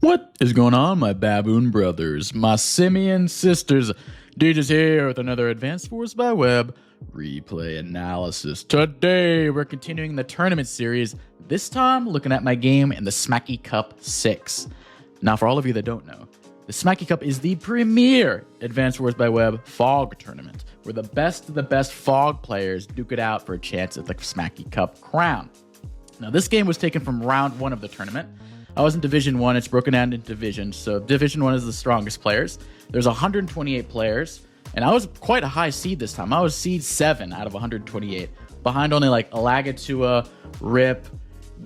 What is going on, my baboon brothers, my simian sisters? DJ's here with another Advanced Wars by Web replay analysis. Today, we're continuing the tournament series, this time looking at my game in the Smacky Cup 6. Now, for all of you that don't know, the Smacky Cup is the premier Advanced Wars by Web Fog tournament, where the best of the best Fog players duke it out for a chance at the Smacky Cup crown. Now, this game was taken from round 1 of the tournament. I was in Division 1, it's broken down into divisions, so Division 1 is the strongest players. There's 128 players, and I was quite a high seed this time. I was seed 7 out of 128, behind only like Alagatua, Rip,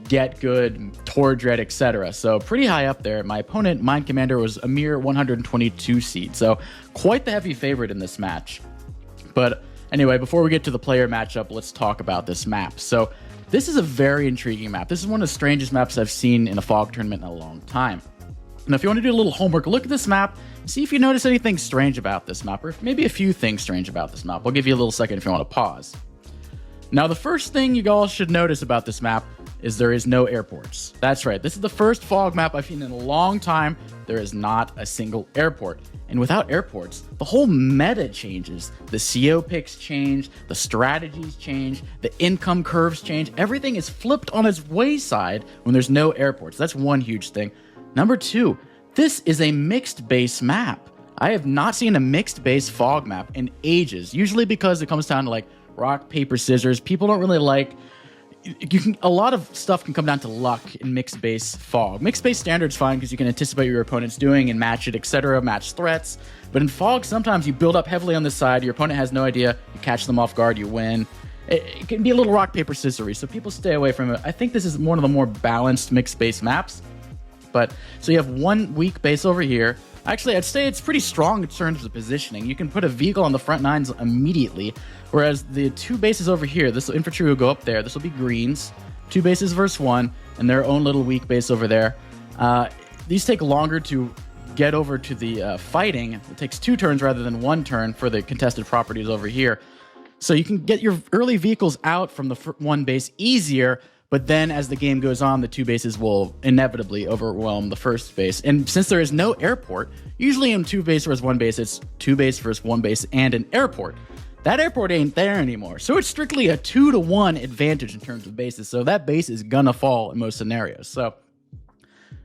Get Good, Tordred, etc. So pretty high up there. My opponent, Mind Commander, was a mere 122 seed, so quite the heavy favorite in this match. But anyway, before we get to the player matchup, let's talk about this map. So this is a very intriguing map. This is one of the strangest maps I've seen in a Fog tournament in a long time. Now, if you want to do a little homework, look at this map, see if you notice anything strange about this map, or maybe a few things strange about this map. I'll give you a little second if you want to pause. Now, the first thing you all should notice about this map is there is no airports. That's right, this is the first Fog map I've seen in a long time. There is not a single airport. And without airports, the whole meta changes. The CO picks change, the strategies change, the income curves change. Everything is flipped on its wayside when there's no airports. That's one huge thing. Number 2, this is a mixed base map. I have not seen a mixed base Fog map in ages, usually because it comes down to like rock, paper, scissors. People don't really like... a lot of stuff can come down to luck in mixed base Fog. Mixed base standard's fine because you can anticipate what your opponent's doing and match it, etc., match threats. But in Fog, sometimes you build up heavily on this side, your opponent has no idea, you catch them off guard, you win. It can be a little rock, paper, scissory, so people stay away from it. I think this is one of the more balanced mixed base maps. But so you have one weak base over here. Actually, I'd say it's pretty strong in terms of positioning. You can put a vehicle on the front nines immediately, whereas the 2 bases over here, this infantry will go up there. This will be greens, 2 bases versus 1, and their own little weak base over there. These take longer to get over to the fighting. It takes 2 turns rather than 1 turn for the contested properties over here. So you can get your early vehicles out from the 1 base easier, but then as the game goes on, the 2 bases will inevitably overwhelm the first base. And since there is no airport, usually in 2 base versus 1 base, it's 2 base versus 1 base and an airport. That airport ain't there anymore. So it's strictly a 2-to-1 advantage in terms of bases. So that base is gonna fall in most scenarios. So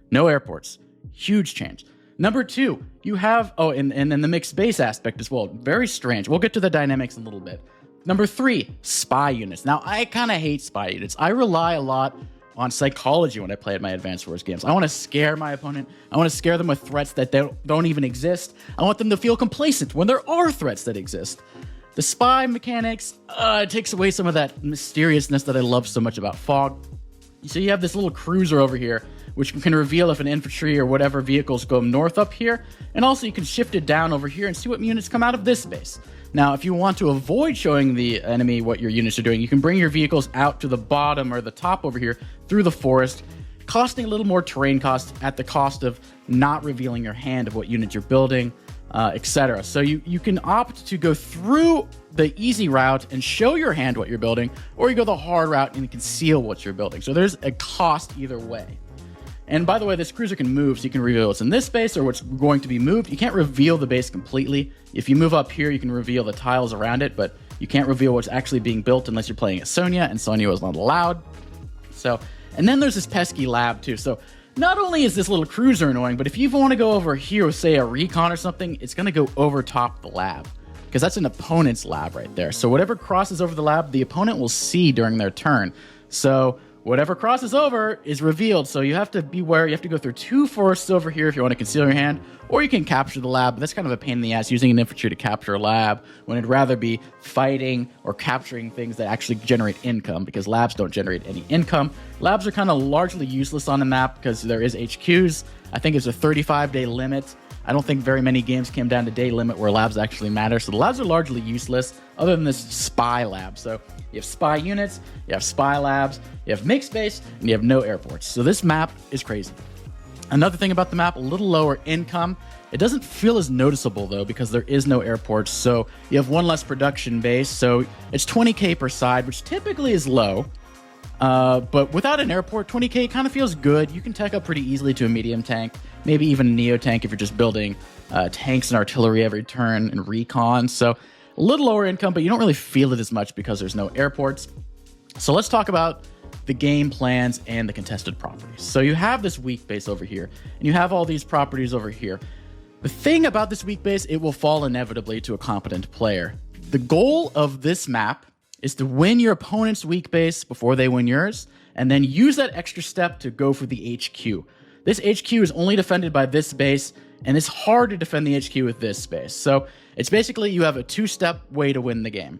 no airports, huge change. Number 2, you have, and then the mixed base aspect as well. Very strange. We'll get to the dynamics in a little bit. Number 3, spy units. Now, I kind of hate spy units. I rely a lot on psychology when I play at my Advanced Wars games. I want to scare my opponent. I want to scare them with threats that don't even exist. I want them to feel complacent when there are threats that exist. The spy mechanics, it takes away some of that mysteriousness that I love so much about Fog. So you have this little cruiser over here, which can reveal if an infantry or whatever vehicles go north up here. And also you can shift it down over here and see what units come out of this base. Now, if you want to avoid showing the enemy what your units are doing, you can bring your vehicles out to the bottom or the top over here through the forest, costing a little more terrain cost at the cost of not revealing your hand of what units you're building, etc. So you can opt to go through the easy route and show your hand what you're building, or you go the hard route and conceal what you're building. So there's a cost either way. And by the way, this cruiser can move, so you can reveal what's in this base or what's going to be moved. You can't reveal the base completely. If you move up here, you can reveal the tiles around it, but you can't reveal what's actually being built unless you're playing at Sonya, and Sonya is not allowed. So, and then there's this pesky lab too. So not only is this little cruiser annoying, but if you want to go over here with, say, a recon or something, it's going to go over top the lab, because that's an opponent's lab right there. So whatever crosses over the lab, the opponent will see during their turn. So whatever crosses over is revealed, so you have to beware. You have to go through 2 forests over here if you want to conceal your hand, or you can capture the lab. That's kind of a pain in the ass, using an infantry to capture a lab, when it'd rather be fighting or capturing things that actually generate income, because labs don't generate any income. Labs are kind of largely useless on the map because there is HQs. I think it's a 35-day limit. I don't think very many games came down to day limit where labs actually matter, so the labs are largely useless, other than this spy lab. So you have spy units, you have spy labs, you have mixed base, and you have no airports. So this map is crazy. Another thing about the map, a little lower income. It doesn't feel as noticeable though, because there is no airports, so you have 1 less production base, so it's 20k per side, which typically is low. But without an airport, 20k kind of feels good. You can tech up pretty easily to a medium tank, maybe even a neo tank if you're just building tanks and artillery every turn and recon. So a little lower income, but you don't really feel it as much because there's no airports. So let's talk about the game plans and the contested properties. So you have this weak base over here, and you have all these properties over here. The thing about this weak base, it will fall inevitably to a competent player. The goal of this map is to win your opponent's weak base before they win yours, and then use that extra step to go for the HQ. This HQ is only defended by this base, and it's hard to defend the HQ with this base. So it's basically you have a two-step way to win the game.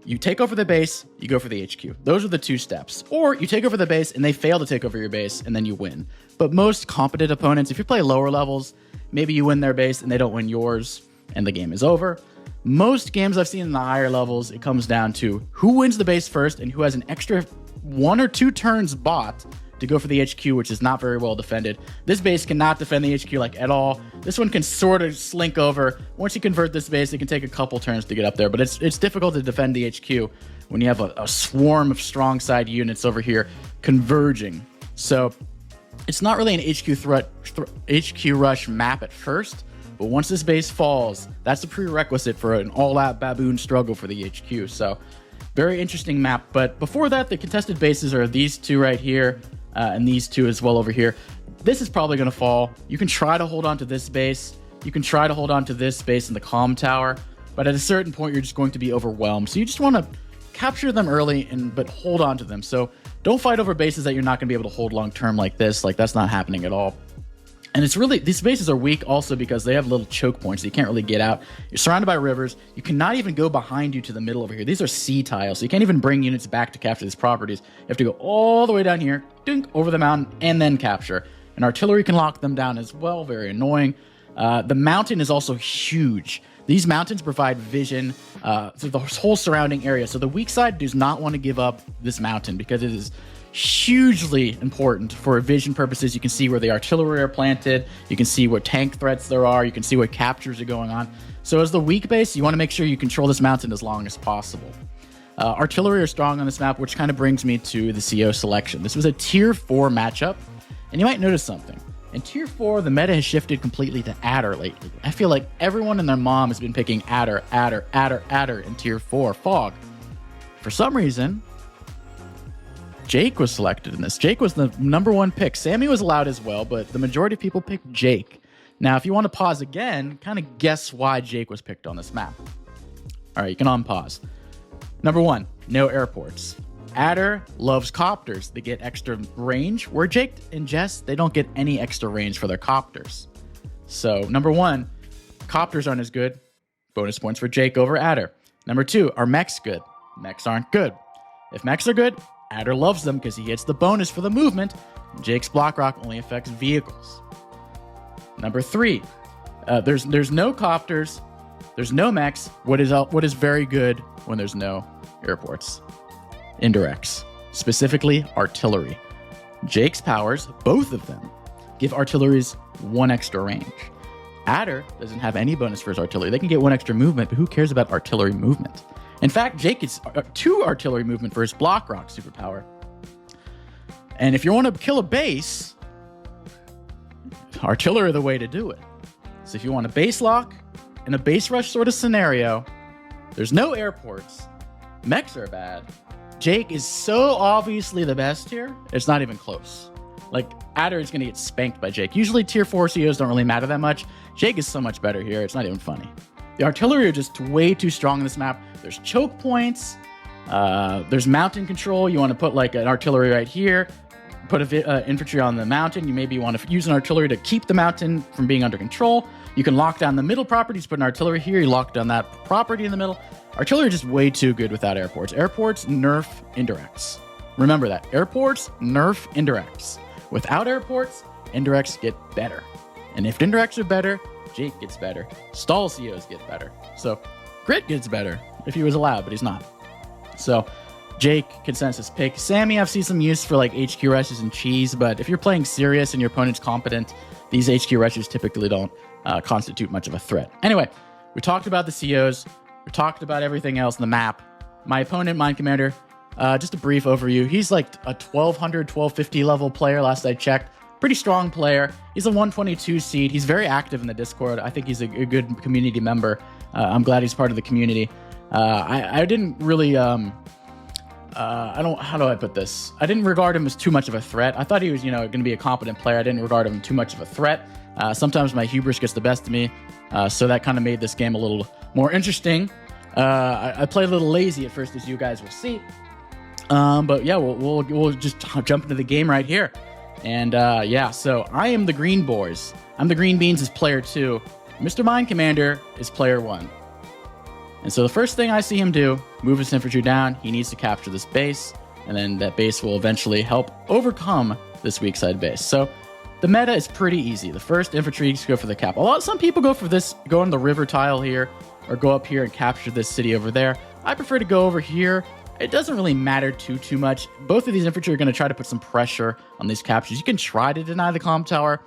You take over the base, you go for the HQ. Those are the two steps. Or you take over the base and they fail to take over your base, and then you win. But most competent opponents, if you play lower levels, maybe you win their base and they don't win yours, and the game is over. Most games I've seen in the higher levels, it comes down to who wins the base first and who has an extra 1 or 2 turns bought to go for the HQ, which is not very well defended. This base cannot defend the HQ like at all. This one can sort of slink over. Once you convert this base, it can take a couple turns to get up there, but it's difficult to defend the HQ when you have a swarm of strong side units over here converging. So it's not really an HQ rush map at first, but once this base falls, that's a prerequisite for an all-out baboon struggle for the HQ. So very interesting map. But before that, the contested bases are these two right here, and these two as well over here. This is probably going to fall. You can try to hold on to this base. You can try to hold on to this base in the comm tower, but at a certain point, you're just going to be overwhelmed. So you just want to capture them early, but hold on to them. So don't fight over bases that you're not going to be able to hold long-term like this. Like, that's not happening at all. And it's really, these bases are weak also because they have little choke points. So you can't really get out. You're surrounded by rivers. You cannot even go behind you to the middle over here. These are sea tiles, so you can't even bring units back to capture these properties. You have to go all the way down here, dink, over the mountain, and then capture. And artillery can lock them down as well. Very annoying. The mountain is also huge. These mountains provide vision through the whole surrounding area. So the weak side does not want to give up this mountain because it is hugely important for vision purposes. You can see where the artillery are planted. You can see what tank threats there are. You can see what captures are going on. So as the weak base, you want to make sure you control this mountain as long as possible. Artillery are strong on this map, which kind of brings me to the CO selection. This was a tier 4 matchup, and you might notice something. In tier 4, the meta has shifted completely to Adder lately. I feel like everyone and their mom has been picking Adder in tier 4 Fog. For some reason, Jake was selected in this. Jake was the #1 pick. Sammy was allowed as well, but the majority of people picked Jake. Now, if you want to pause again, kind of guess why Jake was picked on this map. All right, you can unpause. #1, no airports. Adder loves copters. They get extra range, where Jake and Jess, they don't get any extra range for their copters. So, #1, copters aren't as good. Bonus points for Jake over Adder. #2, are mechs good? Mechs aren't good. If mechs are good, Adder loves them because he gets the bonus for the movement. Jake's block rock only affects vehicles. #3, there's no copters, there's no mechs. What is very good when there's no airports? Indirects, specifically artillery. Jake's powers, both of them, give artilleries 1 extra range. Adder doesn't have any bonus for his artillery. They can get 1 extra movement, but who cares about artillery movement? In fact, Jake gets 2 artillery movement for his block rock superpower. And if you want to kill a base, artillery are the way to do it. So if you want a base lock in a base rush sort of scenario, there's no airports, mechs are bad, Jake is so obviously the best here, it's not even close. Like, Adder is going to get spanked by Jake. Usually tier 4 COs don't really matter that much. Jake is so much better here, it's not even funny. The artillery are just way too strong on this map. There's choke points. There's mountain control. You want to put like an artillery right here. Put infantry on the mountain. You maybe want to use an artillery to keep the mountain from being under control. You can lock down the middle properties. Put an artillery here. You lock down that property in the middle. Artillery are just way too good without airports. Airports nerf indirects. Remember that. Airports nerf indirects. Without airports, indirects get better. And if indirects are better, Jake gets better. Stall COs get better. So Grit gets better if he was allowed, but he's not. So Jake, consensus pick. Sammy, I've seen some use for like HQ rushes and cheese, but if you're playing serious and your opponent's competent, these HQ rushes typically don't constitute much of a threat. Anyway, we talked about the COs. We talked about everything else in the map. My opponent, Mind Commander, Just a brief overview. He's like a 1200, 1250 level player last I checked. Pretty strong player. He's a 122 seed. He's very active in the Discord. I think he's a good community member. I'm glad he's part of the community. I didn't really... how do I put this? I didn't regard him as too much of a threat. I thought he was, going to be a competent player. I didn't regard him too much of a threat. Sometimes my hubris gets the best of me, so that kind of made this game a little more interesting. I played a little lazy at first, as you guys will see. But yeah, we'll just jump into the game right here. And so I am the Green Boys. I'm the Green Beans is player 2. Mr. Mind Commander is player 1. And so the first thing I see him do, move his infantry down. He needs to capture this base, and then that base will eventually help overcome this weak side base. So the meta is pretty easy. The first infantry just go for the cap. Some people go for this, go on the river tile here, or go up here and capture this city over there. I prefer to go over here. It doesn't really matter too much. Both of these infantry are going to try to put some pressure on these captures. You can try to deny the comm tower,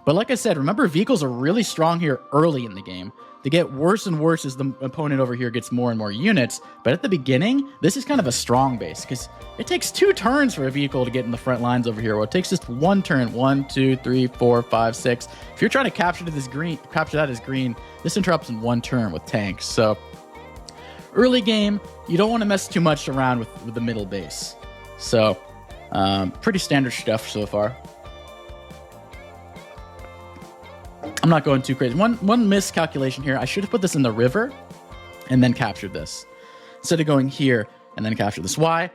but like I said, remember vehicles are really strong here early in the game. They get worse and worse as the opponent over here gets more and more units. But at the beginning, this is kind of a strong base because it takes 2 turns for a vehicle to get in the front lines over here. Well, it takes just 1 turn. 1, 2, 3, 4, 5, 6. If you're trying to capture that as green, this interrupts in 1 turn with tanks. So early game, you don't want to mess too much around with the middle base. So pretty standard stuff so far. I'm not going too crazy. One miscalculation here. I should have put this in the river and then captured this instead of going here and then capture this. Why?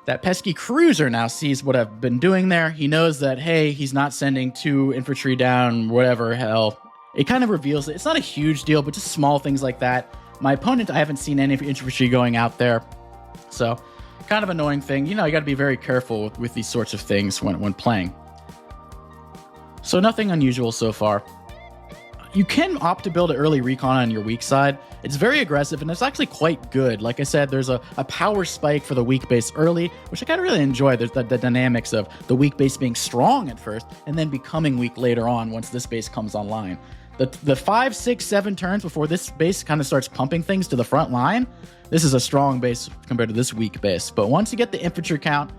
That pesky cruiser now sees what I've been doing there. He knows that, hey, he's not sending 2 infantry down, whatever hell. It kind of reveals it. It's not a huge deal, but just small things like that. My opponent, I haven't seen any infantry going out there. So kind of annoying thing. You got to be very careful with these sorts of things when playing. So nothing unusual so far. You can opt to build an early recon on your weak side. It's very aggressive, and it's actually quite good. Like I said, there's a power spike for the weak base early, which I kind of really enjoy. There's the dynamics of the weak base being strong at first, and then becoming weak later on once this base comes online. The 5, 6, 7 turns before this base kind of starts pumping things to the front line, this is a strong base compared to this weak base. But once you get the infantry count,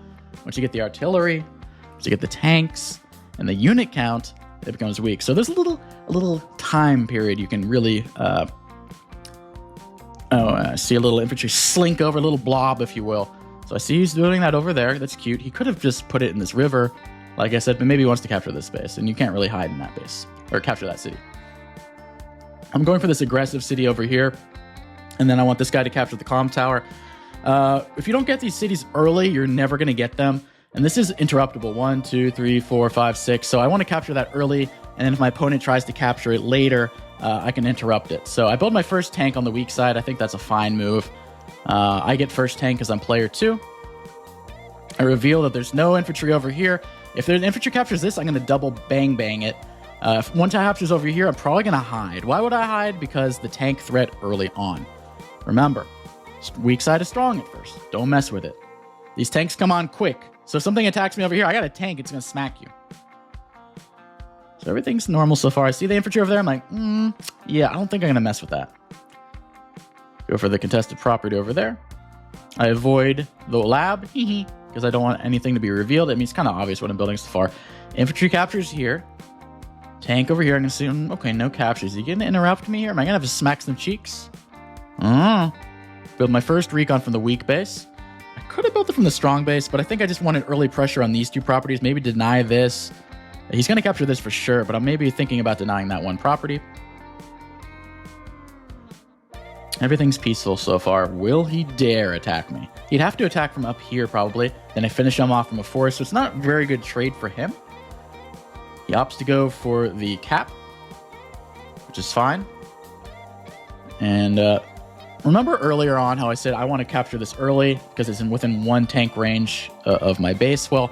once you get the artillery, once you get the tanks, and the unit count, it becomes weak. So there's a little time period you can really see a little infantry slink over, a little blob, if you will. So I see he's doing that over there. That's cute. He could have just put it in this river, like I said, but maybe he wants to capture this base, and you can't really hide in that base or capture that city. I'm going for this aggressive city over here, and then I want this guy to capture the comm tower. If you don't get these cities early, you're never going to get them. And this is interruptible. 1, 2, 3, 4, 5, 6. So I want to capture that early. And then if my opponent tries to capture it later, I can interrupt it. So I build my first tank on the weak side. I think that's a fine move. I get first tank because I'm player 2. I reveal that there's no infantry over here. If there's infantry captures this, I'm going to double bang it. If one time captures over here, I'm probably going to hide. Why would I hide? Because the tank threat early on. Remember, weak side is strong at first. Don't mess with it. These tanks come on quick. So if something attacks me over here, I got a tank, it's going to smack you. So everything's normal so far. I see the infantry over there. I'm like, yeah, I don't think I'm going to mess with that. Go for the contested property over there. I avoid the lab, because I don't want anything to be revealed. I mean, it's kind of obvious what I'm building so far. Infantry captures here. Tank over here. I'm going to see, okay, no captures. Is he going to interrupt me here? Am I going to have to smack some cheeks? Build my first recon from the weak base. I could have built it from the strong base, but I think I just wanted early pressure on these 2 properties. Maybe deny this. He's going to capture this for sure, but I'm maybe thinking about denying that one property. Everything's peaceful so far. Will he dare attack me? He'd have to attack from up here probably. Then I finish him off from a forest, so it's not a very good trade for him. He opts to go for the cap, which is fine. And remember earlier on how I said I want to capture this early because it's within 1 tank range of my base? Well,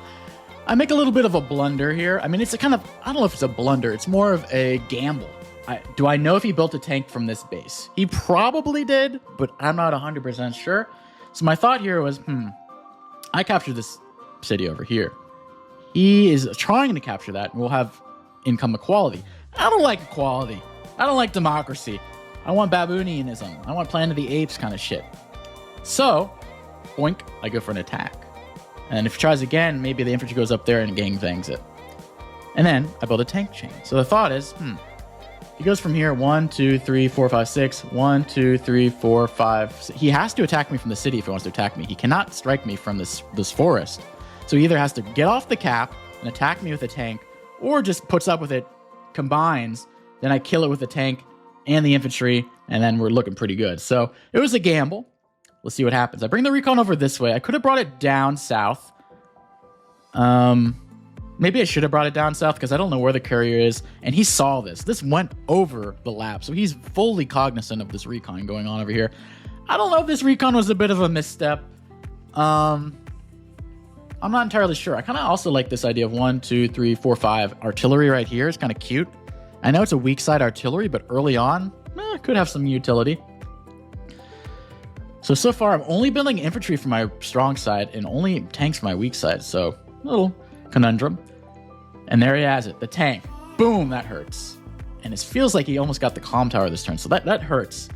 I make a little bit of a blunder here. I mean, it's a kind of, I don't know if it's a blunder. It's more of a gamble. Do I know if he built a tank from this base? He probably did, but I'm not 100% sure. So my thought here was, I captured this city over here. He is trying to capture that, and we'll have income equality. I don't like equality. I don't like democracy. I want baboonianism. I want Planet of the Apes kind of shit. So boink, I go for an attack. And if he tries again, maybe the infantry goes up there and gangbangs it. And then I build a tank chain. So the thought is, he goes from here, 1, 2, 3, 4, 5, 6. 1, 2, 3, 4, 5. 6. He has to attack me from the city if he wants to attack me. He cannot strike me from this forest. So he either has to get off the cap and attack me with a tank, or just puts up with it, combines, then I kill it with the tank and the infantry, and then we're looking pretty good. So it was a gamble. Let's see what happens. I bring the recon over this way. I could have brought it down south. Maybe I should have brought it down south because I don't know where the courier is. And he saw this. This went over the lap. So he's fully cognizant of this recon going on over here. I don't know if this recon was a bit of a misstep. I'm not entirely sure. I kind of also like this idea of 1, 2, 3, 4, 5. Artillery right here is kind of cute. I know it's a weak side artillery, but early on, it could have some utility. So far, I'm only building infantry for my strong side and only tanks for my weak side. So, a little conundrum. And there he has it, the tank. Boom, that hurts. And it feels like he almost got the comm tower this turn, so that hurts.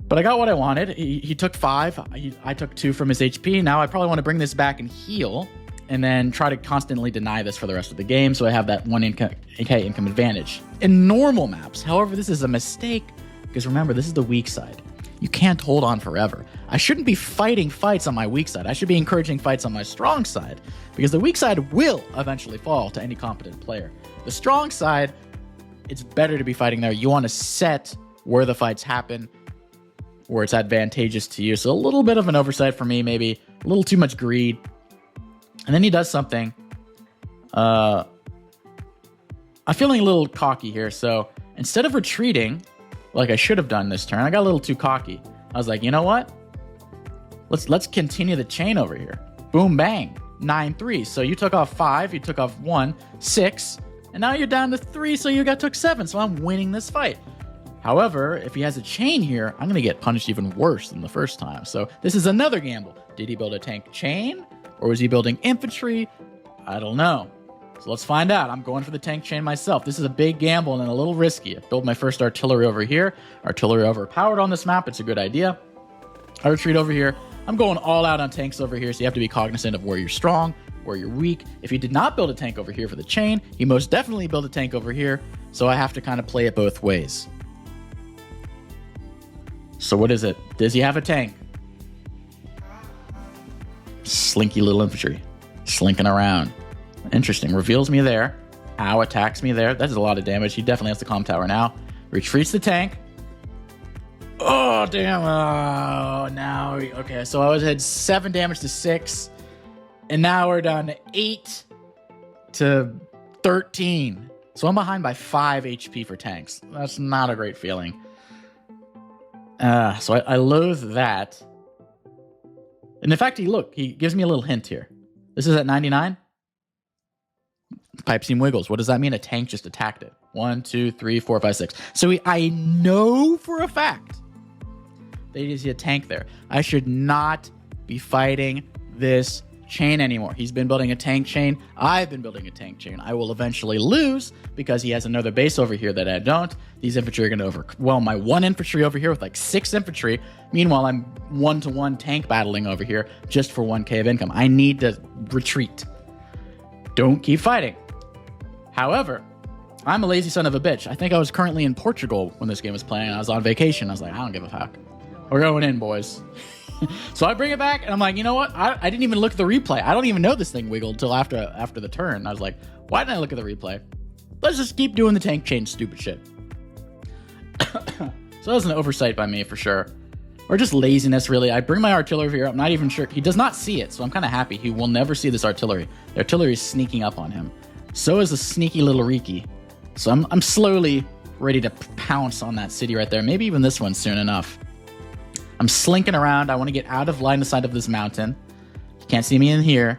But I got what I wanted. He took 5. I took 2 from his HP. Now I probably want to bring this back and heal, and then try to constantly deny this for the rest of the game, so I have that 1 income advantage. In normal maps, however, this is a mistake, because remember, this is the weak side. You can't hold on forever. I shouldn't be fighting fights on my weak side. I should be encouraging fights on my strong side, because the weak side will eventually fall to any competent player. The strong side, it's better to be fighting there. You want to set where the fights happen, where it's advantageous to you. So a little bit of an oversight for me, maybe a little too much greed. And then he does something. I'm feeling a little cocky here. So instead of retreating, like I should have done this turn, I got a little too cocky. I was like, you know what? Let's continue the chain over here. Boom, bang. 9-3. So you took off 5, you took off 1, 6, and now you're down to 3, so you took 7. So I'm winning this fight. However, if he has a chain here, I'm going to get punished even worse than the first time. So this is another gamble. Did he build a tank chain? Or was he building infantry? I don't know. So let's find out. I'm going for the tank chain myself. This is a big gamble and a little risky. I build my first artillery over here. Artillery overpowered on this map. It's a good idea. I retreat over here. I'm going all out on tanks over here, so you have to be cognizant of where you're strong, where you're weak. If he did not build a tank over here for the chain, he most definitely built a tank over here, so I have to kind of play it both ways. So what is it? Does he have a tank? Slinky little infantry. Slinking around. Interesting. Reveals me there. Ow, attacks me there. That's a lot of damage. He definitely has the comm tower now. Retreats the tank. Oh, damn. Oh, now. Okay, so I had 7 damage to 6. And now we're down to 8 to 13. So I'm behind by 5 HP for tanks. That's not a great feeling. So I loathe that. And in fact, he gives me a little hint here. This is at 99. Pipe seam wiggles. What does that mean? A tank just attacked it. 1, 2, 3, 4, 5, 6. So I know for a fact that you see a tank there. I should not be fighting this chain anymore. He's been building a tank chain. I've been building a tank chain. I will eventually lose because he has another base over here that I don't. These infantry are going to overwhelm my 1 infantry over here with like 6 infantry. Meanwhile, I'm 1-to-1 tank battling over here just for 1k of income. I need to retreat. Don't keep fighting. However, I'm a lazy son of a bitch. I think I was currently in Portugal when this game was playing. I was on vacation. I was like, I don't give a fuck. We're going in, boys. So I bring it back, and I'm like, you know what? I didn't even look at the replay. I don't even know this thing wiggled until after the turn. I was like, why didn't I look at the replay? Let's just keep doing the tank chain stupid shit. So that was an oversight by me for sure. Or just laziness, really. I bring my artillery over here. I'm not even sure. He does not see it, so I'm kind of happy. He will never see this artillery. The artillery is sneaking up on him. So is the sneaky little Riki. So I'm slowly ready to pounce on that city right there. Maybe even this one soon enough. I'm slinking around. I want to get out of line of sight of this mountain. You can't see me in here.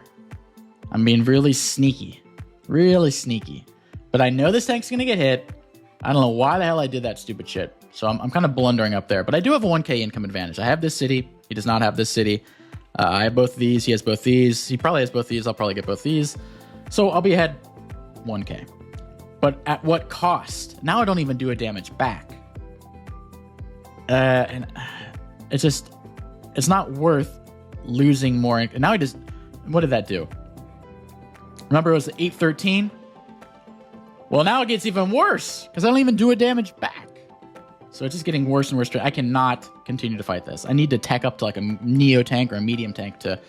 I'm being really sneaky. Really sneaky. But I know this tank's going to get hit. I don't know why the hell I did that stupid shit. So I'm kind of blundering up there. But I do have a 1k income advantage. I have this city. He does not have this city. I have both these. He has both these. He probably has both these. I'll probably get both these. So I'll be ahead 1k. But at what cost? Now I don't even do a damage back. And it's just... it's not worth losing more. And now he just, what did that do? Remember, it was 813. Well, now it gets even worse because I don't even do a damage back. So it's just getting worse and worse. I cannot continue to fight this. I need to tech up to like a Neo tank or a medium tank to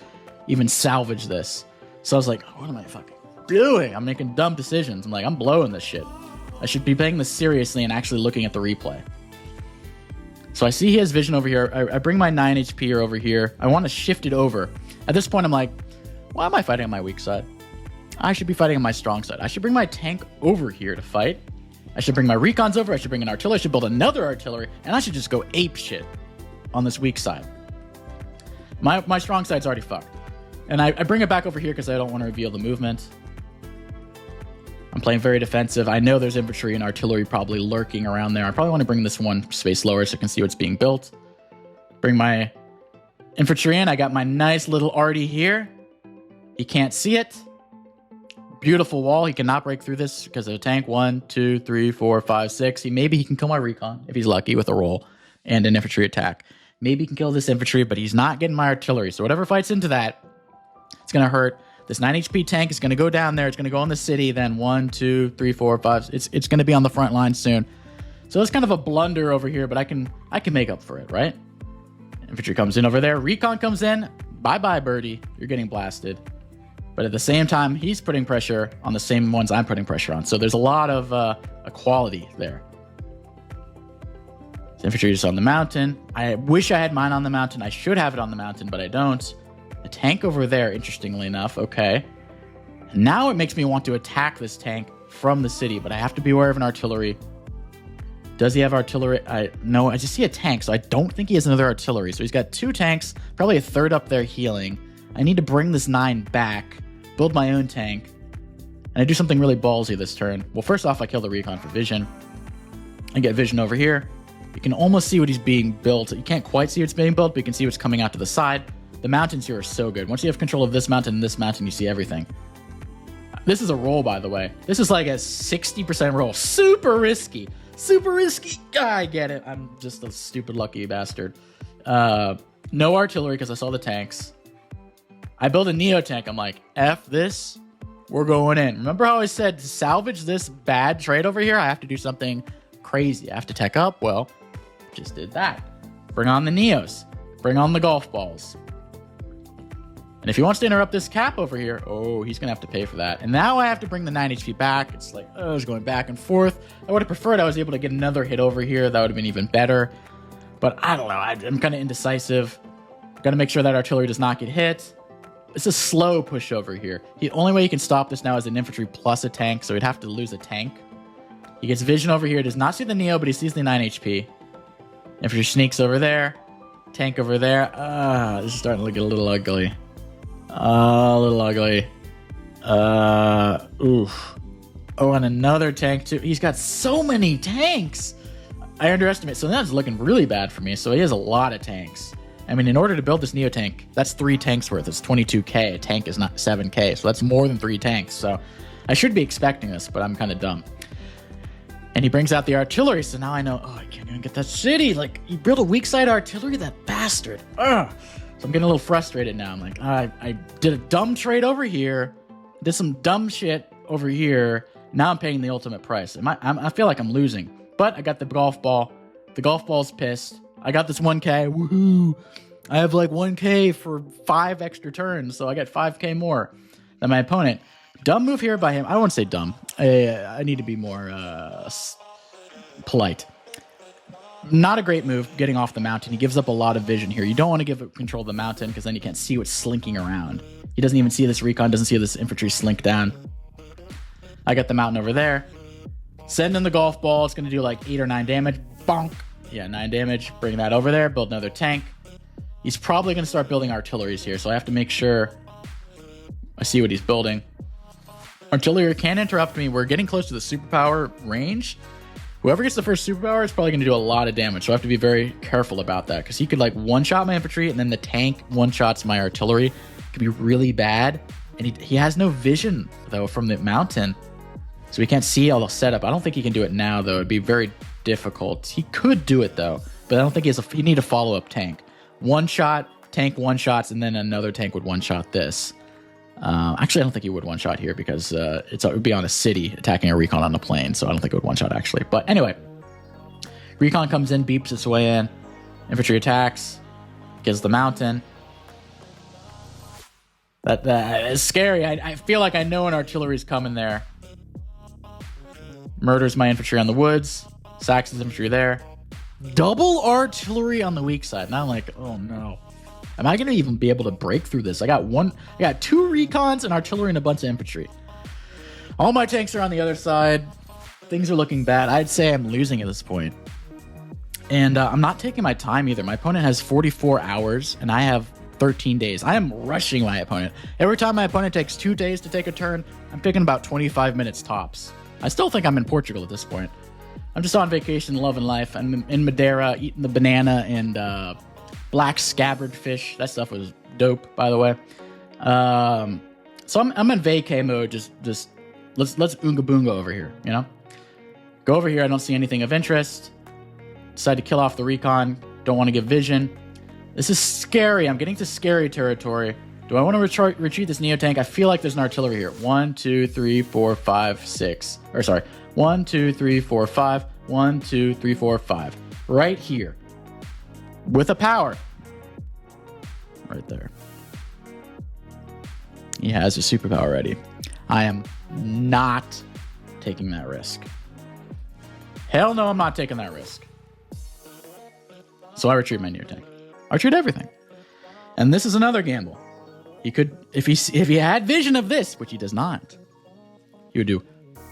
even salvage this. So I was like, what am I fucking doing? I'm making dumb decisions. I'm like, I'm blowing this shit. I should be playing this seriously and actually looking at the replay. So I see he has vision over here. I bring my 9 HP over here. I want to shift it over. At this point, I'm like, why am I fighting on my weak side? I should be fighting on my strong side. I should bring my tank over here to fight. I should bring my recons over. I should bring an artillery. I should build another artillery. And I should just go ape shit on this weak side. My strong side's already fucked. And I bring it back over here because I don't want to reveal the movement. I'm playing very defensive. I know there's infantry and artillery probably lurking around there. I probably want to bring this one space lower so I can see what's being built. Bring my infantry in. I got my nice little arty here. He can't see it. Beautiful wall. He cannot break through this because of a tank. 1, 2, 3, 4, 5, 6. Maybe he can kill my recon if he's lucky with a roll and an infantry attack. Maybe he can kill this infantry, but he's not getting my artillery. So whatever fights into that, it's going to hurt. This 9 HP tank is going to go down there. It's going to go on the city. Then 1, 2, 3, 4, 5. It's going to be on the front line soon. So it's kind of a blunder over here, but I can make up for it, right? Infantry comes in over there. Recon comes in. Bye-bye, birdie. You're getting blasted. But at the same time, he's putting pressure on the same ones I'm putting pressure on. So there's a lot of equality there. This infantry is on the mountain. I wish I had mine on the mountain. I should have it on the mountain, but I don't. A tank over there, interestingly enough. Okay. Now it makes me want to attack this tank from the city, but I have to be aware of an artillery. Does he have artillery? No, I just see a tank, so I don't think he has another artillery. So he's got 2 tanks, probably a third up there healing. I need to bring this 9 back, build my own tank, and I do something really ballsy this turn. Well, first off, I kill the recon for vision. I get vision over here. You can almost see what he's being built. You can't quite see what's being built, but you can see what's coming out to the side. The mountains here are so good. Once you have control of this mountain and this mountain, you see everything. This is a roll, by the way. This is like a 60% roll. Super risky. Super risky. I get it. I'm just a stupid lucky bastard. No artillery because I saw the tanks. I build a Neo tank. I'm like, F this. We're going in. Remember how I said to salvage this bad trade over here, I have to do something crazy. I have to tech up. Well, just did that. Bring on the Neos. Bring on the golf balls. And if he wants to interrupt this cap over here, oh, he's going to have to pay for that. And now I have to bring the 9 HP back. It's like, oh, it's going back and forth. I would have preferred I was able to get another hit over here. That would have been even better. But I don't know. I'm kind of indecisive. Got to make sure that artillery does not get hit. It's a slow push over here. The only way you can stop this now is an infantry plus a tank, so he'd have to lose a tank. He gets vision over here. Does not see the Neo, but he sees the 9 HP. Infantry sneaks over there. Tank over there. This is starting to look a little ugly. A little ugly. Oof. Oh, and another tank too. He's got so many tanks. I underestimate. So that's looking really bad for me. So he has a lot of tanks. I mean, in order to build this Neo tank, that's 3 tanks worth. It's 22k. A tank is not 7k. So that's more than 3 tanks. So I should be expecting this, but I'm kind of dumb. And he brings out the artillery. So now I know, oh, I can't even get that city. Like, you built a weak side artillery? That bastard. Ugh. So I'm getting a little frustrated now. I'm like, I did a dumb trade over here, did some dumb shit over here. Now I'm paying the ultimate price. I feel like I'm losing. But I got the golf ball. The golf ball's pissed. I got this 1k. Woohoo! I have like 1k for 5 extra turns, so I got 5k more than my opponent. Dumb move here by him. I don't want to say dumb. I need to be more polite. Not a great move getting off the mountain. He gives up a lot of vision here. You don't want to give up control of the mountain because then you can't see what's slinking around. He doesn't even see this recon, doesn't see this infantry slink down. I got the mountain over there. Send in the golf ball. It's going to do like 8 or 9 damage. Bonk. Yeah, 9 damage. Bring that over there. Build another tank. He's probably going to start building artilleries here, so I have to make sure I see what he's building. Artillery can interrupt me. We're getting close to the superpower range. Whoever gets the first superpower is probably going to do a lot of damage, so I have to be very careful about that, because he could like one-shot my infantry, and then the tank one-shots my artillery. It could be really bad, and he has no vision, though, from the mountain, so he can't see all the setup. I don't think he can do it now, though. It'd be very difficult. He could do it, though, but I don't think he need a follow-up tank. One shot, tank one-shots, and then another tank would one-shot this. Actually, I don't think he would one-shot here because it would be on a city attacking a recon on a plane, so I don't think it would one-shot, actually. But anyway, recon comes in, beeps its way in. Infantry attacks, kills the mountain. That is scary. I feel like I know an artillery's coming there. Murders my infantry on the woods. Sacks his infantry there. Double artillery on the weak side. Now I'm like, oh no. Am I going to even be able to break through this? I got 2 recons, and artillery, and a bunch of infantry. All my tanks are on the other side. Things are looking bad. I'd say I'm losing at this point. And I'm not taking my time either. My opponent has 44 hours, and I have 13 days. I am rushing my opponent. Every time my opponent takes 2 days to take a turn, I'm taking about 25 minutes tops. I still think I'm in Portugal at this point. I'm just on vacation, loving life. I'm in Madeira, eating the banana and black scabbard fish. That stuff was dope, by the way. So I'm in vacay mode. Just let's oonga boonga over here. You know, go over here. I don't see anything of interest. Decide to kill off the recon. Don't want to give vision. This is scary. I'm getting to scary territory. Do I want to retreat this Neo tank? I feel like there's an artillery here. 1, 2, 3, 4, 5, 6. Or sorry. 1, 2, 3, 4, 5. 1, 2, 3, 4, 5. Right here. With a power. Right there. He has a superpower ready. I am not taking that risk. Hell no, I'm not taking that risk. So I retreat my Neo tank. I retreat everything. And this is another gamble. He could, if he had vision of this, which he does not, he would do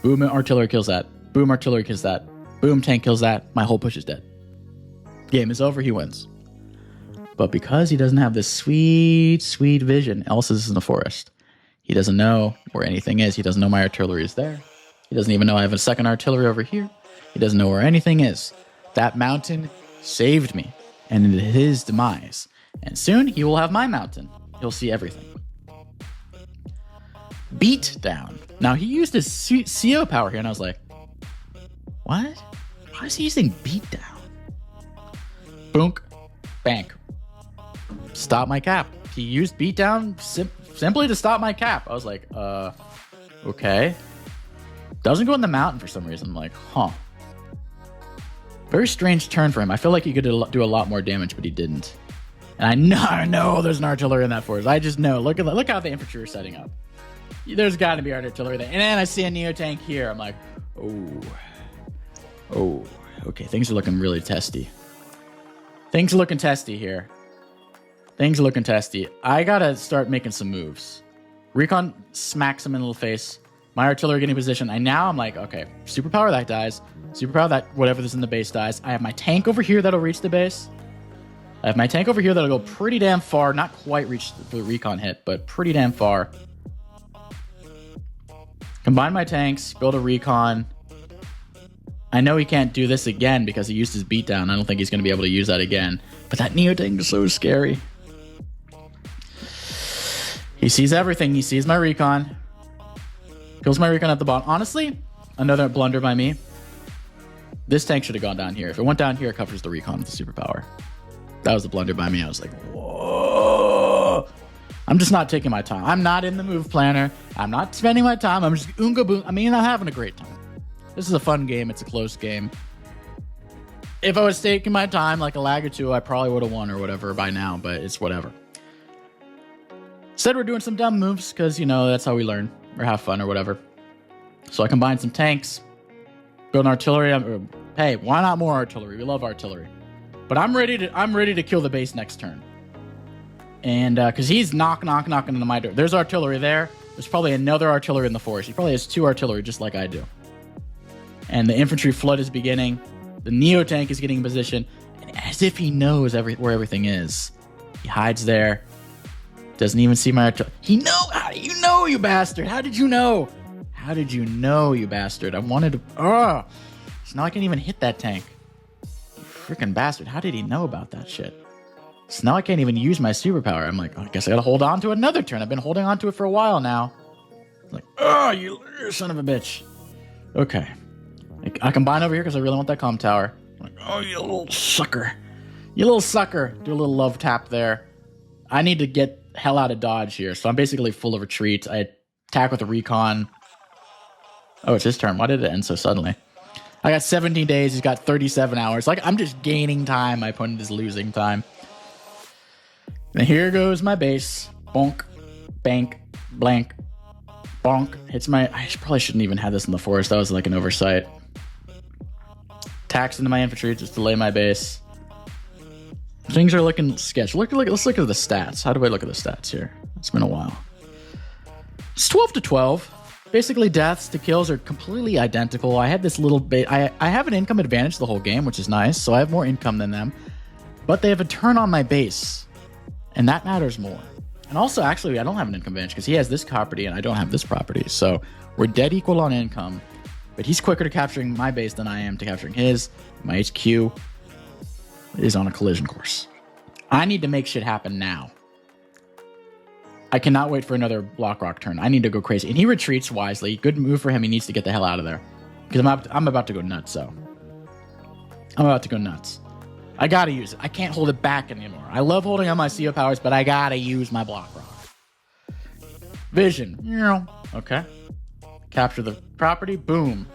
boom, artillery kills that, boom, artillery kills that, boom, tank kills that, my whole push is dead. Game is over, he wins. But because he doesn't have this sweet, sweet vision, Elsa is in the forest. He doesn't know where anything is. He doesn't know my artillery is there. He doesn't even know I have a second artillery over here. He doesn't know where anything is. That mountain saved me, and in his demise. And soon he will have my mountain. He'll see everything. Beat down. Now he used his CO power here, and I was like, what? Why is he using beat down? Boonk. Bank. Stop my cap. He used beat down simply to stop my cap. I was like, okay. Doesn't go in the mountain for some reason. I'm like, huh. Very strange turn for him. I feel like he could do a lot more damage, but he didn't. And I know there's an artillery in that forest. I just know. Look how the infantry are setting up. There's got to be artillery there. And then I see a Neo tank here. I'm like, oh, okay. Things are looking really testy. Things are looking testy here. Things are looking testy. I gotta start making some moves. Recon smacks him in the little face. My artillery getting position. I'm like, okay, superpower that dies. Superpower that whatever's in the base dies. I have my tank over here that'll reach the base. I have my tank over here that'll go pretty damn far. Not quite reach the recon hit, but pretty damn far. Combine my tanks, build a recon. I know he can't do this again because he used his beatdown. I don't think he's going to be able to use that again. But that Neo tank is so scary. He sees everything. He sees my recon. Kills my recon at the bottom. Honestly, another blunder by me. This tank should have gone down here. If it went down here, it covers the recon with the superpower. That was a blunder by me. I was like, whoa. I'm just not taking my time. I'm not in the move planner. I'm not spending my time. I'm just oonga boom. I mean, I'm having a great time. This is a fun game. It's a close game. If I was taking my time like a lag or two, I probably would have won or whatever by now, but it's whatever. Said we're doing some dumb moves because, you know, that's how we learn or have fun or whatever. So I combined some tanks, build an artillery. Hey, why not more artillery? We love artillery. But I'm ready to kill the base next turn. And because he's knocking into my door. There's artillery there. There's probably another artillery in the forest. He probably has 2 artillery just like I do. And the infantry flood is beginning. The Neo tank is getting in position. And as if he knows where everything is. He hides there. Doesn't even see my artillery. How do you know, you bastard? How did you know? How did you know, you bastard? I wanted to... So now I can't even hit that tank. You freaking bastard. How did he know about that shit? So now I can't even use my superpower. I'm like, I guess I gotta hold on to another turn. I've been holding on to it for a while now. Like, you son of a bitch. Okay. I combine over here because I really want that comm tower. I'm like, you little sucker. You little sucker. Do a little love tap there. I need to get hell out of dodge here. So I'm basically full of retreat. I attack with a recon. Oh, it's his turn. Why did it end so suddenly? I got 17 days. He's got 37 hours. Like, I'm just gaining time. My opponent is losing time. And here goes my base. Bonk, bank, blank, bonk. Hits my... I probably shouldn't even have this in the forest. That was like an oversight. Attacks into my infantry. Just delay my base. Things are looking sketch. Let's look at the stats. How do I look at the stats here? It's been a while. It's 12 to 12. Basically, deaths to kills are completely identical. I had this little bit... I have an income advantage the whole game, which is nice, so I have more income than them. But they have a turn on my base, and that matters more. And also, actually, I don't have an income advantage because he has this property and I don't have this property. So we're dead equal on income, but he's quicker to capturing my base than I am to capturing his. My HQ is on a collision course. I need to make shit happen now. I cannot wait for another block rock turn. I need to go crazy. And he retreats wisely. Good move for him. He needs to get the hell out of there. Because I'm about to go nuts, so. I'm about to go nuts. I gotta use it. I can't hold it back anymore. I love holding on my CO powers, but I gotta use my block rock. Vision. Okay. Capture the property. Boom.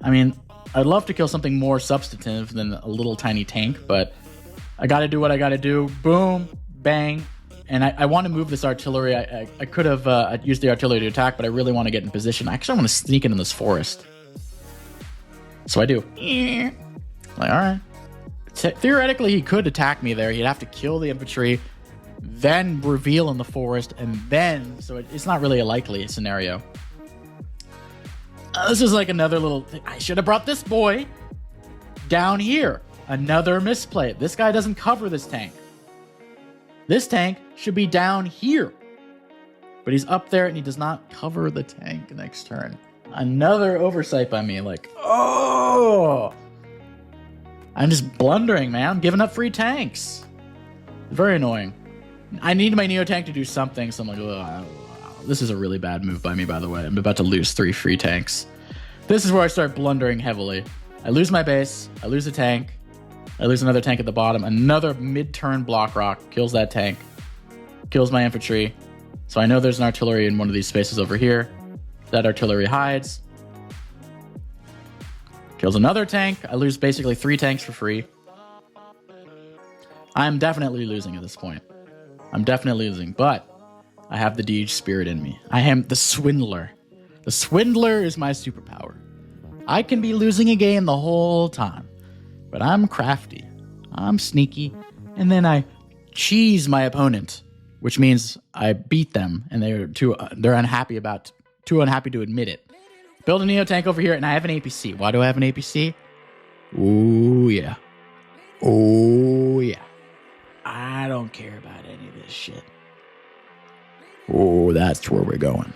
I mean, I'd love to kill something more substantive than a little tiny tank, but I gotta do what I gotta do. Boom. Bang. And I want to move this artillery. I could have used the artillery to attack, but I really want to get in position. I actually want to sneak into this forest. So I do. Like, all right. Theoretically, he could attack me there. He'd have to kill the infantry, then reveal in the forest, and then... So it's not really a likely scenario. This is like another little thing. I should have brought this boy down here. Another misplay. This guy doesn't cover this tank. This tank should be down here. But he's up there and he does not cover the tank next turn. Another oversight by me. Like, oh! I'm just blundering, man. I'm giving up free tanks. Very annoying. I need my Neo tank to do something, so I'm like, ugh. This is a really bad move by me, by the way. I'm about to lose 3 free tanks. This is where I start blundering heavily. I lose my base. I lose a tank. I lose another tank at the bottom. Another mid-turn block rock kills that tank. Kills my infantry. So I know there's an artillery in one of these spaces over here. That artillery hides. Kills another tank. I lose basically 3 tanks for free. I'm definitely losing at this point. I'm definitely losing, but I have the Deej spirit in me. I am the swindler. The swindler is my superpower. I can be losing a game the whole time. But I'm crafty, I'm sneaky, and then I cheese my opponent, which means I beat them, and they're unhappy too unhappy to admit it. Build a Neo tank over here, and I have an APC. Why do I have an APC? Oh yeah, oh yeah. I don't care about any of this shit. Oh, that's where we're going.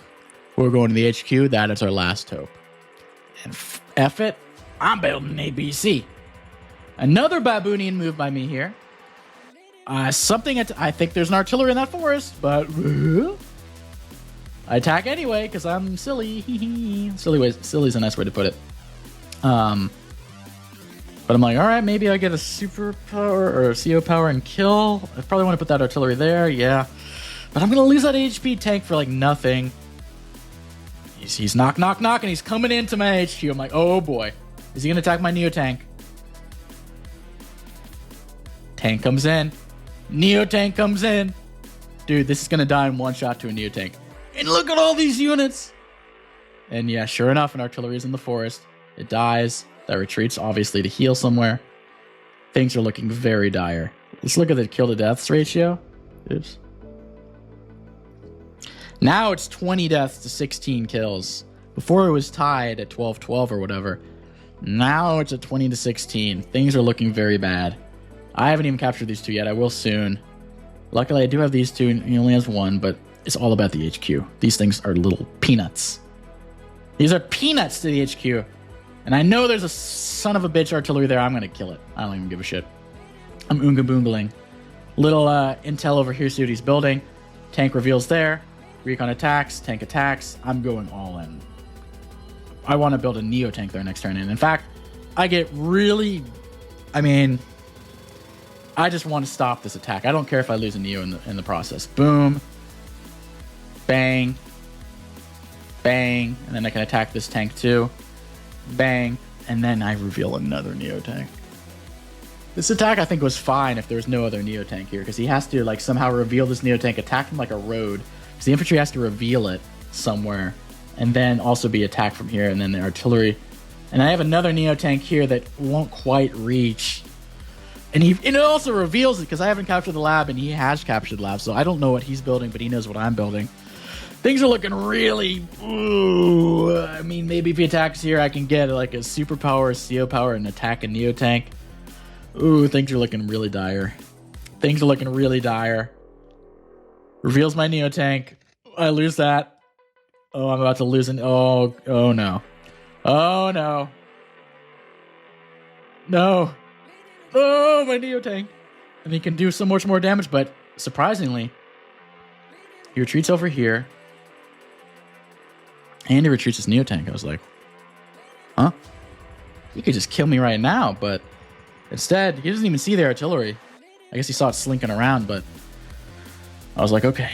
We're going to the HQ. That is our last hope. And F it, I'm building an APC. Another baboonian move by me here. I think there's an artillery in that forest, but I attack anyway because I'm silly. Silly's a nice way to put it. But I'm like, all right, maybe I get a superpower or a CO power and kill. I probably want to put that artillery there, yeah. But I'm gonna lose that HP tank for like nothing. He's knock, and he's coming into my HQ. I'm like, oh boy, is he gonna attack my Neo tank? Tank comes in. Neo tank comes in. Dude, this is going to die in one shot to a Neo tank. And look at all these units. And yeah, sure enough, an artillery is in the forest. It dies. That retreats, obviously, to heal somewhere. Things are looking very dire. Let's look at the kill to deaths ratio. Oops. Now it's 20 deaths to 16 kills. Before it was tied at 12-12 or whatever. Now it's at 20 to 16. Things are looking very bad. I haven't even captured these 2 yet. I will soon. Luckily, I do have these 2, and he only has 1, but it's all about the HQ. These things are little peanuts. These are peanuts to the HQ. And I know there's a son of a bitch artillery there. I'm going to kill it. I don't even give a shit. I'm oonga boongling. Little intel over here, see what he's building. Tank reveals there. Recon attacks. Tank attacks. I'm going all in. I want to build a Neo tank there next turn. And in fact, I get really... I just want to stop this attack. I don't care if I lose a Neo in the process. Boom. Bang. Bang. And then I can attack this tank too. Bang. And then I reveal another Neo tank. This attack, I think, was fine if there was no other Neo tank here, because he has to like somehow reveal this Neo tank, attack him like a road. Because the infantry has to reveal it somewhere, and then also be attacked from here, and then the artillery. And I have another Neo tank here that won't quite reach. And it also reveals it because I haven't captured the lab, and he has captured the lab, so I don't know what he's building, but he knows what I'm building. Things are looking really... Ooh, I mean, maybe if he attacks here, I can get like a superpower, a CO power, and attack a Neo tank. Ooh, things are looking really dire. Things are looking really dire. Reveals my Neo tank. I lose that. Oh, I'm about to lose an... Oh no. Oh, no. No. Oh, my Neo tank. And he can do so much more damage, but surprisingly, he retreats over here. And he retreats his Neo tank. I was like, huh? He could just kill me right now, but instead, he doesn't even see the artillery. I guess he saw it slinking around, but I was like, okay.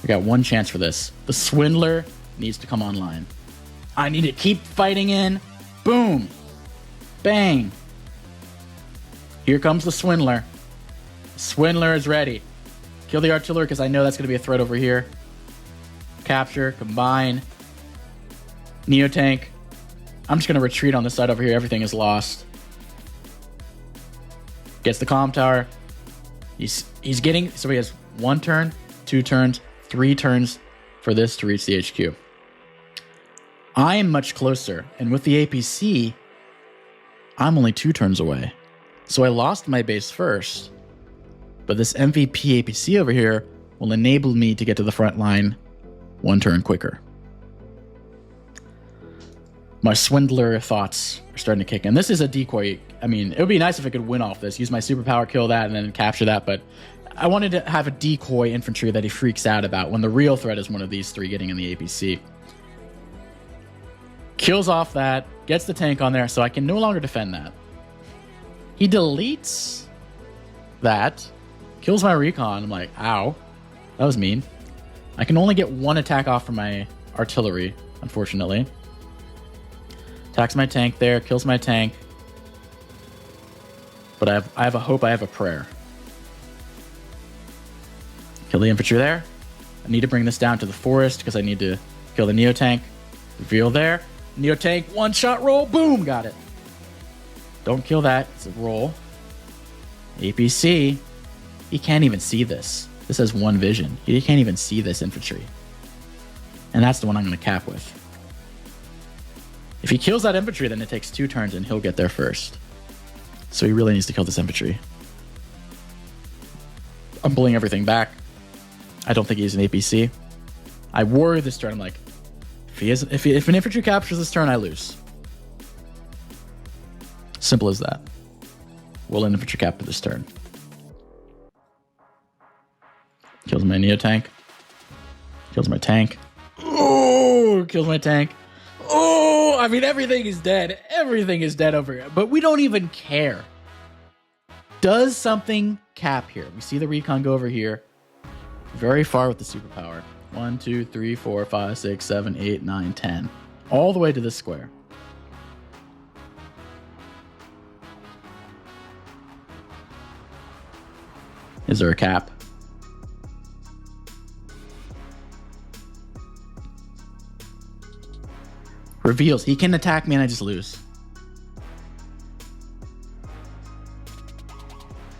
We got one chance for this. The Swindler needs to come online. I need to keep fighting in. Boom. Bang. Here comes the Swindler. The Swindler is ready. Kill the artillery because I know that's going to be a threat over here. Capture, combine. Neo tank. I'm just going to retreat on this side over here. Everything is lost. Gets the comm tower. He's getting... So he has 1 turn, 2 turns, 3 turns for this to reach the HQ. I am much closer. And with the APC, I'm only 2 turns away. So I lost my base first. But this MVP APC over here will enable me to get to the front line 1 turn quicker. My Swindler thoughts are starting to kick in. This is a decoy. I mean, it would be nice if I could win off this. Use my superpower, kill that, and then capture that. But I wanted to have a decoy infantry that he freaks out about when the real threat is one of these 3 getting in the APC. Kills off that. Gets the tank on there, so I can no longer defend that. He deletes that. Kills my recon. I'm like, ow. That was mean. I can only get 1 attack off from my artillery, unfortunately. Attacks my tank there. Kills my tank. But I have a hope. I have a prayer. Kill the infantry there. I need to bring this down to the forest because I need to kill the Neo tank. Reveal there. Neo tank. 1-shot roll. Boom. Got it. Don't kill that. It's a roll. APC. He can't even see this. This has 1 vision. He can't even see this infantry. And that's the one I'm going to cap with. If he kills that infantry, then it takes 2 turns and he'll get there first. So he really needs to kill this infantry. I'm pulling everything back. I don't think he's an APC. I worry this turn. I'm like, if an infantry captures this turn, I lose. Simple as that. Will an infantry capture this turn? Kills my Neo tank. Kills my tank. Oh, kills my tank. Oh, I mean, everything is dead. Everything is dead over here. But we don't even care. Does something cap here? We see the recon go over here. Very far with the superpower. 1, 2, 3, 4, 5, 6, 7, 8, 9, 10. All the way to this square. Is there a cap? Reveals. He can attack me and I just lose.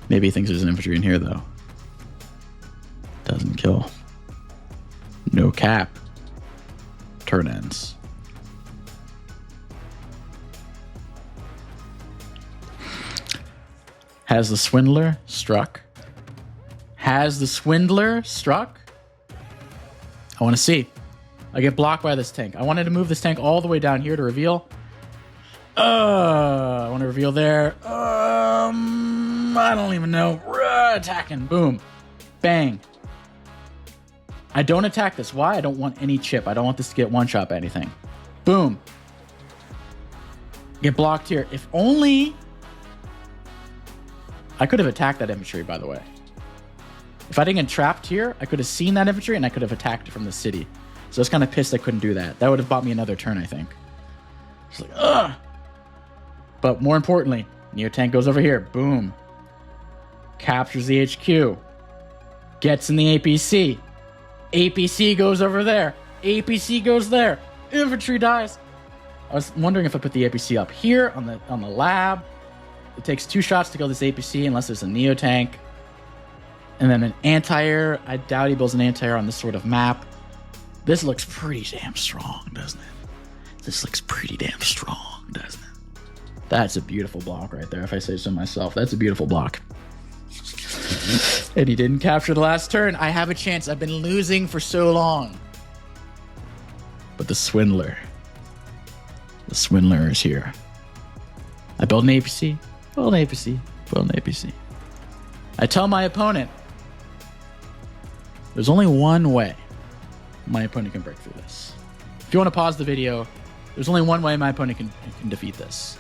Maybe he thinks there's an infantry in here, though. Doesn't kill. No cap. Turn ends. Has the Swindler struck? Has the Swindler struck? I want to see. I get blocked by this tank. I wanted to move this tank all the way down here to reveal. I want to reveal there. I don't even know. Attacking. Boom. Bang. I don't attack this. Why? I don't want any chip. I don't want this to get one-shot by anything. Boom. Get blocked here. If only I could have attacked that infantry, by the way. If I didn't get trapped here, I could have seen that infantry and I could have attacked it from the city. So I was kind of pissed I couldn't do that. That would have bought me another turn, I think. It's like, ugh. But more importantly, Neotank goes over here. Boom. Captures the HQ. Gets in the APC. APC goes over there. APC goes there. Infantry dies. I was wondering if I put the APC up here on the lab. It takes 2 shots to kill this APC unless there's a Neotank. And then an anti-air. I doubt he builds an anti-air on this sort of map. This looks pretty damn strong, doesn't it? This looks pretty damn strong, doesn't it? That's a beautiful block right there, if I say so myself. That's a beautiful block. And he didn't capture the last turn. I have a chance. I've been losing for so long. But the Swindler is here. I build an APC, build an APC, build an APC. I tell my opponent, there's only one way my opponent can break through this. If you want to pause the video, there's only one way my opponent can defeat this.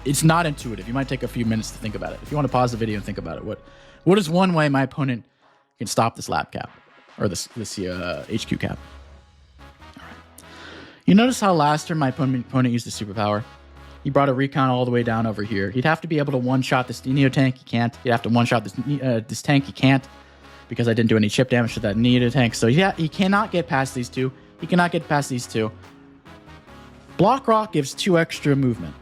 It's not intuitive. You might take a few minutes to think about it. If you want to pause the video and think about it, what is one way my opponent can stop this lab cap or this HQ cap? All right. You notice how last turn my opponent used the superpower? He brought a recon all the way down over here. He'd have to be able to one-shot this Neotank. He can't. He'd have to one-shot this tank. He can't because I didn't do any chip damage to that Neotank. So yeah, he cannot get past these two. He cannot get past these two. Block Rock gives 2 extra movement.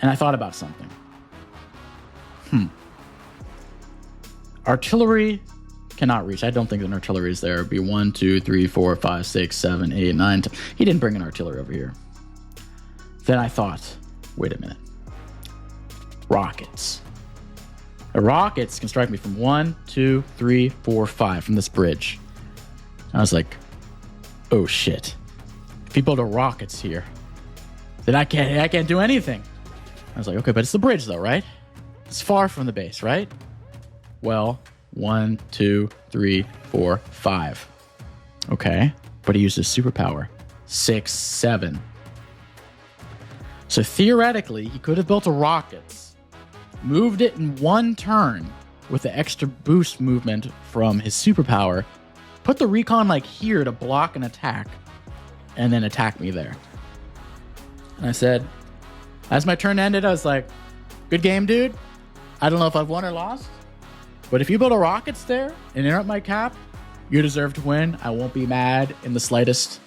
And I thought about something. Artillery cannot reach. I don't think an artillery is there. It'd be 1, 2, 3, 4, 5, 6, 7, 8, 9, 10. He didn't bring an artillery over here. Then I thought, wait a minute. Rockets. The rockets can strike me from 1, 2, 3, 4, 5 from this bridge. I was like, oh shit. If he built a rockets here, then I can't do anything. I was like, okay, but it's the bridge though, right? It's far from the base, right? Well, 1, 2, 3, 4, 5. Okay, but he used his superpower. 6, 7. So theoretically, he could have built a rockets, moved it in 1 turn with the extra boost movement from his superpower, put the recon like here to block an attack, and then attack me there. And I said, as my turn ended, I was like, good game, dude. I don't know if I've won or lost, but if you build a rockets there and interrupt my cap, you deserve to win. I won't be mad in the slightest.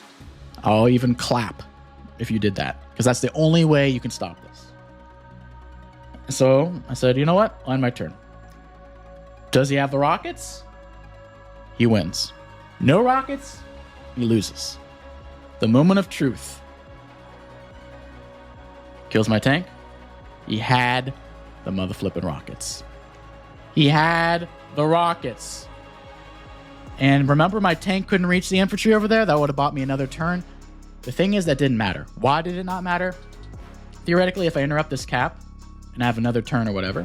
I'll even clap if you did that, because that's the only way you can stop this. So I said, you know what? On my turn. Does he have the rockets? He wins. No rockets, he loses. The moment of truth. Kills my tank. He had the mother flipping rockets. He had the rockets. And remember, my tank couldn't reach the infantry over there? That would have bought me another turn. The thing is, that didn't matter. Why did it not matter? Theoretically, if I interrupt this cap and I have another turn or whatever,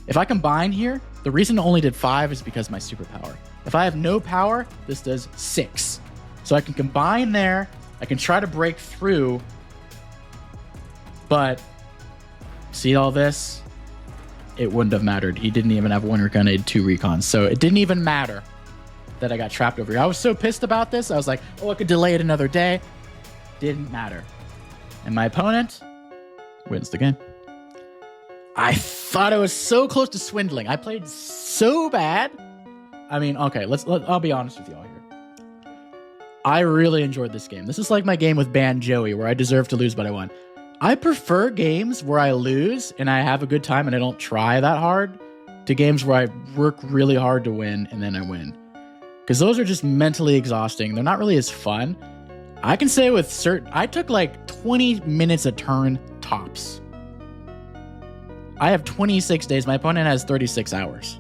if I combine here, the reason it only did 5 is because of my superpower. If I have no power, this does 6. So I can combine there. I can try to break through. But see all this? It wouldn't have mattered. He didn't even have 1 recon, he had 2 recons. So it didn't even matter that I got trapped over here. I was so pissed about this. I was like, oh, I could delay it another day. Didn't matter. And my opponent wins the game. I thought I was so close to swindling. I played so bad. I mean, okay, I'll be honest with y'all here. I really enjoyed this game. This is like my game with Ban Joey, where I deserve to lose, but I won. I prefer games where I lose and I have a good time and I don't try that hard to games where I work really hard to win and then I win. Because those are just mentally exhausting. They're not really as fun. I can say with certain... I took like 20 minutes a turn tops. I have 26 days. My opponent has 36 hours.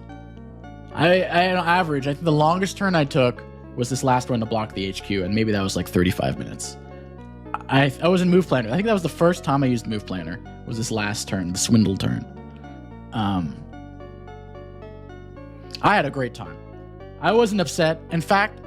I on average, I think the longest turn I took was this last one to block the HQ, and maybe that was like 35 minutes. I was in Move Planner. I think that was the first time I used Move Planner, was this last turn, the Swindle turn. I had a great time. I wasn't upset. In fact,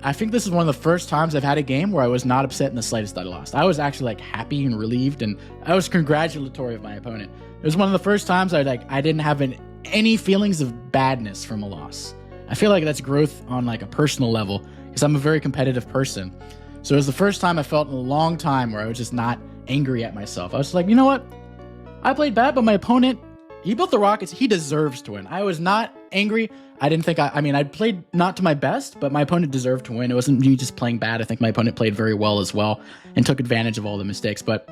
I think this is one of the first times I've had a game where I was not upset in the slightest that I lost. I was actually like happy and relieved, and I was congratulatory of my opponent. It was one of the first times I didn't have any feelings of badness from a loss. I feel like that's growth on like a personal level because I'm a very competitive person. So it was the first time I felt in a long time where I was just not angry at myself. I was like, you know what? I played bad, but my opponent, he built the rockets. He deserves to win. I was not angry. I didn't think I played not to my best, but my opponent deserved to win. It wasn't me just playing bad. I think my opponent played very well as well and took advantage of all the mistakes. But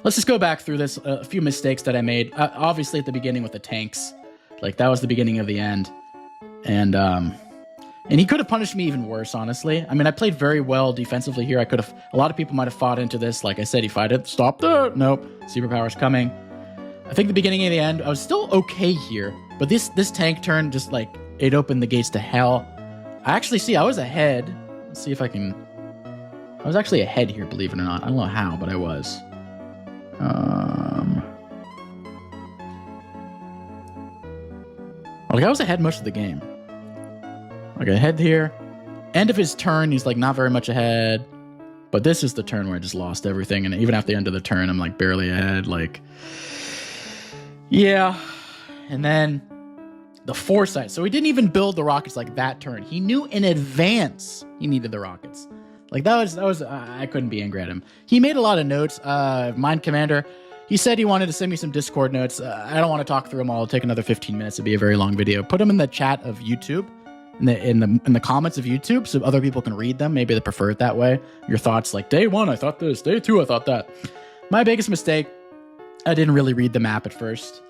let's just go back through this, a few mistakes that I made. Obviously at the beginning with the tanks, like that was the beginning of the end. And he could have punished me even worse, honestly. I mean, I played very well defensively here. A lot of people might have fought into this. Like I said, he fighted, stop that. Nope, superpower's coming. I think the beginning and the end, I was still okay here. But this tank turn just like, it opened the gates to hell. I was ahead. Let's see if I can. I was actually ahead here, believe it or not. I don't know how, but I was. Like I was ahead most of the game. Like ahead here. End of his turn, he's like not very much ahead. But this is the turn where I just lost everything. And even at the end of the turn, I'm like barely ahead. Like, yeah. And then the foresight. So he didn't even build the rockets like that turn. He knew in advance he needed the rockets. Like that was I couldn't be angry at him. He made a lot of notes. Mind Commander, he said he wanted to send me some Discord notes. I don't want to talk through them all. It'll take another 15 minutes. It'd be a very long video. Put them in the chat of YouTube, in the comments of YouTube, so other people can read them. Maybe they prefer it that way. Your thoughts, like day 1, I thought this. Day 2, I thought that. My biggest mistake, I didn't really read the map at first.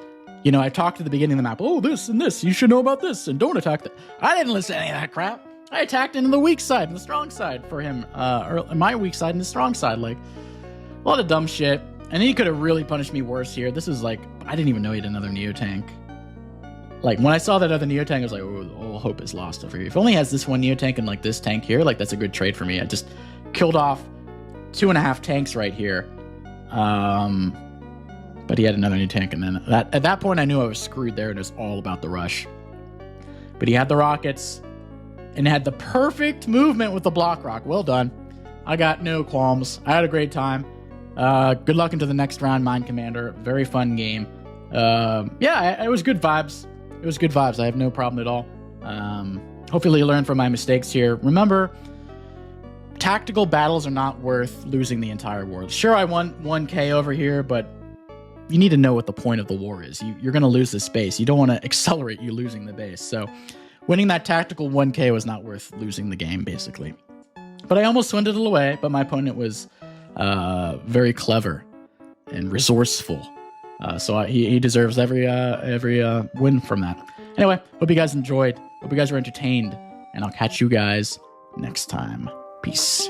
You know, I talked at the beginning of the map. Oh, this and this. You should know about this, and don't attack that. I didn't listen to any of that crap. I attacked into the weak side and the strong side for him. Or my weak side and the strong side. Like, a lot of dumb shit. And he could have really punished me worse here. This is like, I didn't even know he had another Neo tank. Like, when I saw that other Neo tank, I was like, oh, all hope is lost over here. If he only has this one Neo tank and like this tank here, like that's a good trade for me. I just killed off 2.5 tanks right here. But he had another Neo tank, and then at that point I knew I was screwed there, and it was all about the rush. But he had the rockets, and had the perfect movement with the block rock. Well done. I got no qualms. I had a great time. Good luck into the next round, Mind Commander. Very fun game. Yeah, it was good vibes. It was good vibes. I have no problem at all. Hopefully you learn from my mistakes here. Remember, tactical battles are not worth losing the entire war. Sure, I won 1k over here, but you need to know what the point of the war is. You're going to lose the space. You don't want to accelerate you losing the base. So winning that tactical 1k was not worth losing the game, basically. But I almost swindled it away, but my opponent was very clever and resourceful. So he deserves every win from that. Anyway, hope you guys enjoyed. Hope you guys were entertained. And I'll catch you guys next time. Peace.